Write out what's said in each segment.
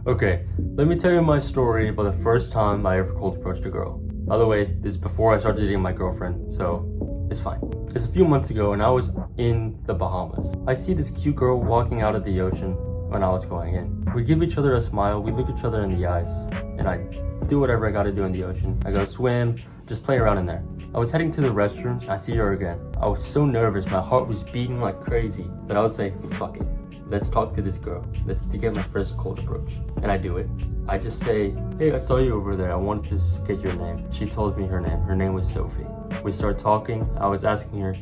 Okay, let me tell you my story about the first time I ever cold approached a girl. By the way, this is before I started dating my girlfriend, so it's fine. It's a few months ago and I was in the Bahamas. I see this cute girl walking out of the ocean when I was going in. We give each other a smile, we look each other in the eyes, and I do whatever I gotta do in the ocean. I go swim, just play around in there. I was heading to the restroom, I see her again. I was so nervous, my heart was beating like crazy, but I was saying, fuck it. Let's talk to this girl. Let's get my first cold approach. And I do it. I just say, hey, I saw you over there. I wanted to get your name. She told me her name. Her name was Sophie. We started talking. I was asking her,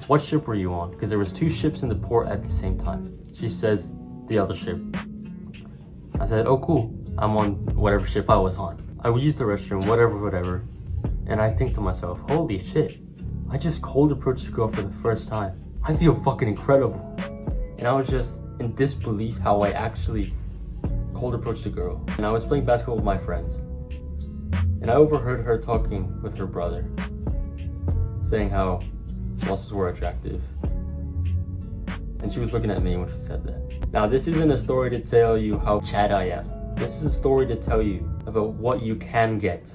what ship were you on? Because there was 2 ships in the port at the same time. She says, the other ship. I said, oh, cool. I'm on whatever ship I was on. I would use the restroom, whatever. And I think to myself, holy shit. I just cold approached a girl for the first time. I feel fucking incredible. And I was just in disbelief how I actually cold approached a girl. And I was playing basketball with my friends. And I overheard her talking with her brother, saying how muscles were attractive. And she was looking at me when she said that. Now, this isn't a story to tell you how Chad I am. This is a story to tell you about what you can get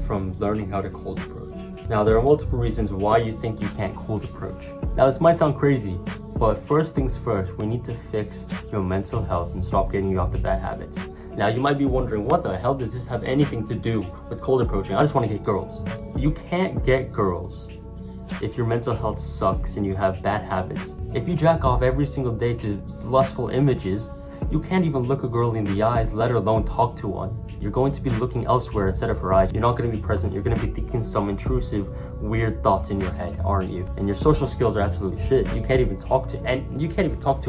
from learning how to cold approach. Now, there are multiple reasons why you think you can't cold approach. Now, this might sound crazy, but first things first, we need to fix your mental health and stop getting you off the bad habits. Now, you might be wondering, what the hell does this have anything to do with cold approaching? I just want to get girls. You can't get girls if your mental health sucks and you have bad habits. If you jack off every single day to lustful images, you can't even look a girl in the eyes, let alone talk to one. You're going to be looking elsewhere instead of her eyes. You're not going to be present. You're going to be thinking some intrusive, weird thoughts in your head, aren't you? And your social skills are absolute shit. You can't even talk to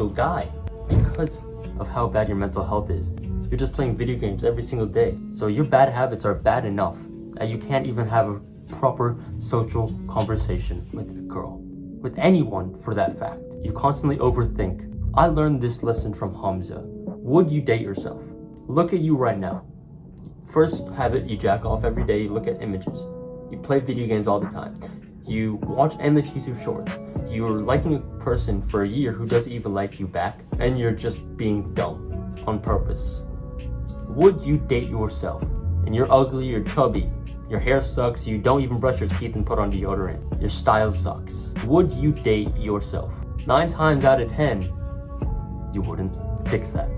a guy because of how bad your mental health is. You're just playing video games every single day. So your bad habits are bad enough that you can't even have a proper social conversation with a girl, with anyone for that fact. You constantly overthink. I learned this lesson from Hamza. Would you date yourself? Look at you right now. First habit, you jack off every day, you look at images. You play video games all the time. You watch endless YouTube shorts. You're liking a person for a year who doesn't even like you back, and you're just being dumb on purpose. Would you date yourself? And you're ugly, you're chubby, your hair sucks, you don't even brush your teeth and put on deodorant. Your style sucks. Would you date yourself? 9 times out of 10, you wouldn't. Fix that.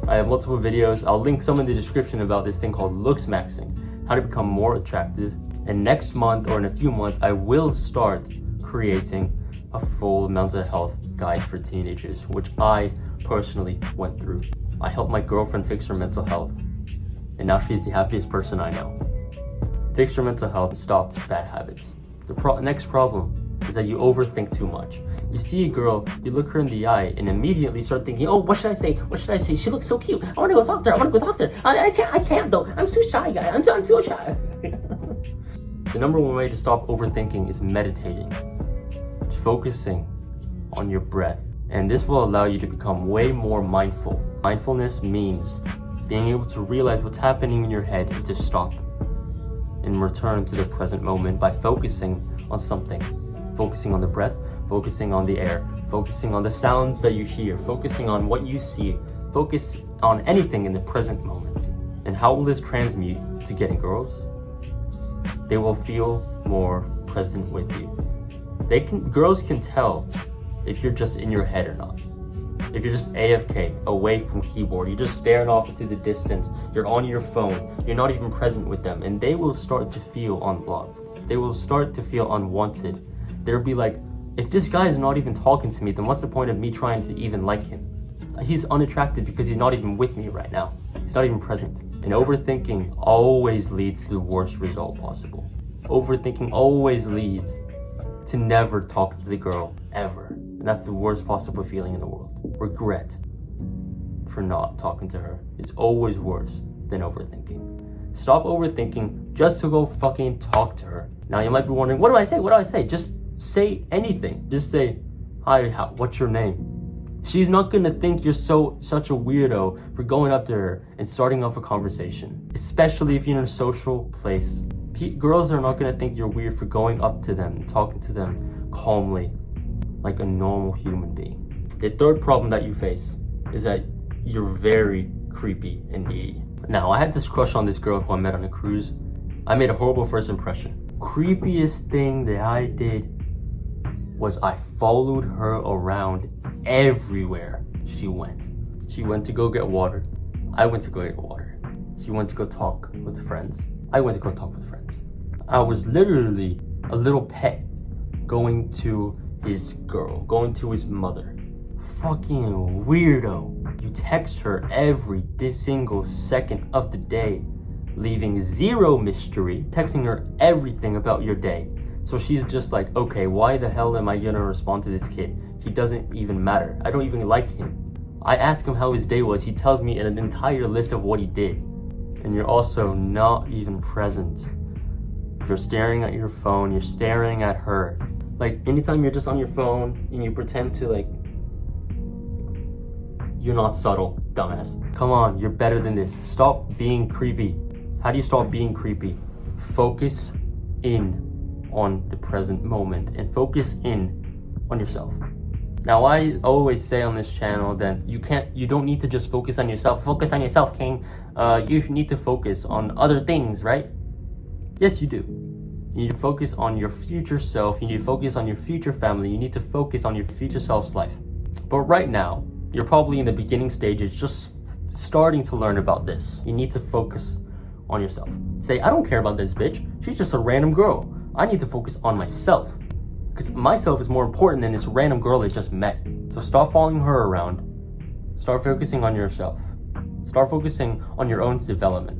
I have multiple videos. I'll link some in the description about this thing called looks maxing, how to become more attractive. And next month or in a few months, I will start creating a full mental health guide for teenagers, which I personally went through. I helped my girlfriend fix her mental health, and now she's the happiest person I know. Fix your mental health and stop bad habits. The next problem is that you overthink too much. You see a girl, you look her in the eye, and immediately start thinking, oh, what should I say? What should I say? She looks so cute. I want to go talk to her. I can't though. I'm too shy, guy. I'm too shy. The number one way to stop overthinking is meditating. Focusing on your breath. And this will allow you to become way more mindful. Mindfulness means being able to realize what's happening in your head and to stop and return to the present moment by focusing on something. Focusing on the breath, focusing on the air, focusing on the sounds that you hear, focusing on what you see, focus on anything in the present moment. And how will this transmute to getting girls? They will feel more present with you. Girls can tell if you're just in your head or not. If you're just AFK, away from keyboard, you're just staring off into the distance, you're on your phone, you're not even present with them, and they will start to feel unloved. They will start to feel unwanted. They'll be like, if this guy is not even talking to me, then what's the point of me trying to even like him? He's unattractive because he's not even with me right now. He's not even present. And overthinking always leads to the worst result possible. Overthinking always leads to never talking to the girl, ever. And that's the worst possible feeling in the world. Regret for not talking to her is always worse than overthinking. Stop overthinking just to go fucking talk to her. Now you might be wondering, what do I say? Just say anything. Just say, hi, what's your name? She's not gonna think you're such a weirdo for going up to her and starting off a conversation, especially if you're in a social place. Girls are not gonna think you're weird for going up to them and talking to them calmly, like a normal human being. The third problem that you face is that you're very creepy and needy. Now, I had this crush on this girl who I met on a cruise. I made a horrible first impression. Creepiest thing that I did was I followed her around everywhere she went. She went to go get water. I went to go get water. She went to go talk with friends. I went to go talk with friends. I was literally a little pet going to his girl, going to his mother. Fucking weirdo. You text her every single second of the day, leaving zero mystery, texting her everything about your day. So she's just like, okay, why the hell am I gonna respond to this kid? He doesn't even matter. I don't even like him. I ask him how his day was. He tells me an entire list of what he did. And you're also not even present. You're staring at your phone, you're staring at her. Like, anytime you're just on your phone and you pretend to, like, you're not subtle, dumbass. Come on, you're better than this. Stop being creepy. How do you stop being creepy? Focus in on the present moment and focus in on yourself. Now, I always say on this channel that you don't need to just focus on yourself. Focus on yourself, King. You need to focus on other things, right? Yes, you do. You need to focus on your future self. You need to focus on your future family. You need to focus on your future self's life. But right now, you're probably in the beginning stages, just starting to learn about this. You need to focus on yourself. Say, I don't care about this bitch. She's just a random girl. I need to focus on myself. Because myself is more important than this random girl I just met. So stop following her around. Start focusing on yourself. Start focusing on your own development.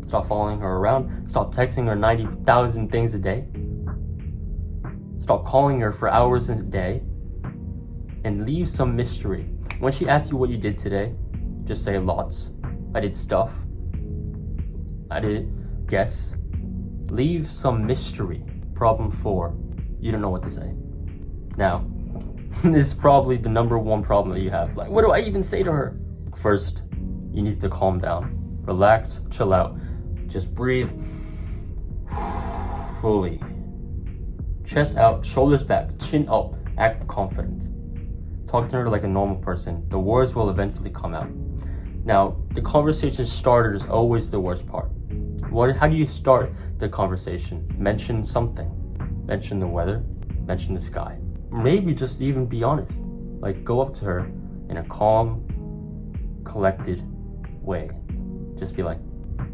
Stop following her around. Stop texting her 90,000 things a day. Stop calling her for hours a day. And leave some mystery. When she asks you what you did today, just say lots. I did stuff. I did guess. Leave some mystery. Problem 4. You don't know what to say. Now, this is probably the number one problem that you have. Like, what do I even say to her? First, you need to calm down. Relax, chill out. Just breathe fully. Chest out, shoulders back, chin up, act confident. Talk to her like a normal person. The words will eventually come out. Now, the conversation starter is always the worst part. How do you start the conversation? Mention something. Mention the weather. Mention the sky. Maybe just even be honest. Like, go up to her in a calm, collected way. Just be like,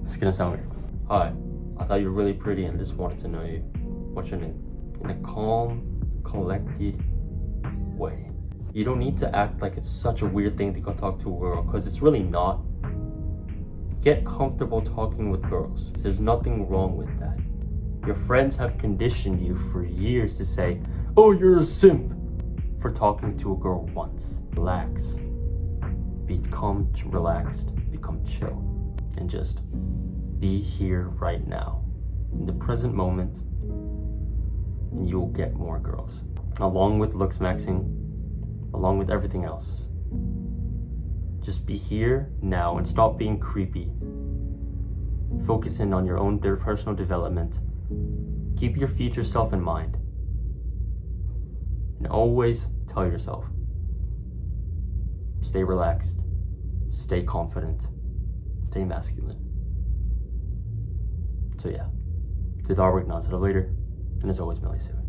this is gonna sound weird. Hi, I thought you were really pretty and just wanted to know you. What's your name? In a calm, collected way. You don't need to act like it's such a weird thing to go talk to a girl, because it's really not. Get comfortable talking with girls. There's nothing wrong with that. Your friends have conditioned you for years to say, oh, you're a simp, for talking to a girl once. Relax. Become relaxed. Become chill. And just be here right now. In the present moment, and you'll get more girls. Along with looks maxing, along with everything else. Just be here now and stop being creepy. Focus in on your own personal development. Keep your future self in mind. And always tell yourself, stay relaxed, stay confident, stay masculine. So yeah, to Darwick, not to the later, and as always, Millie soon.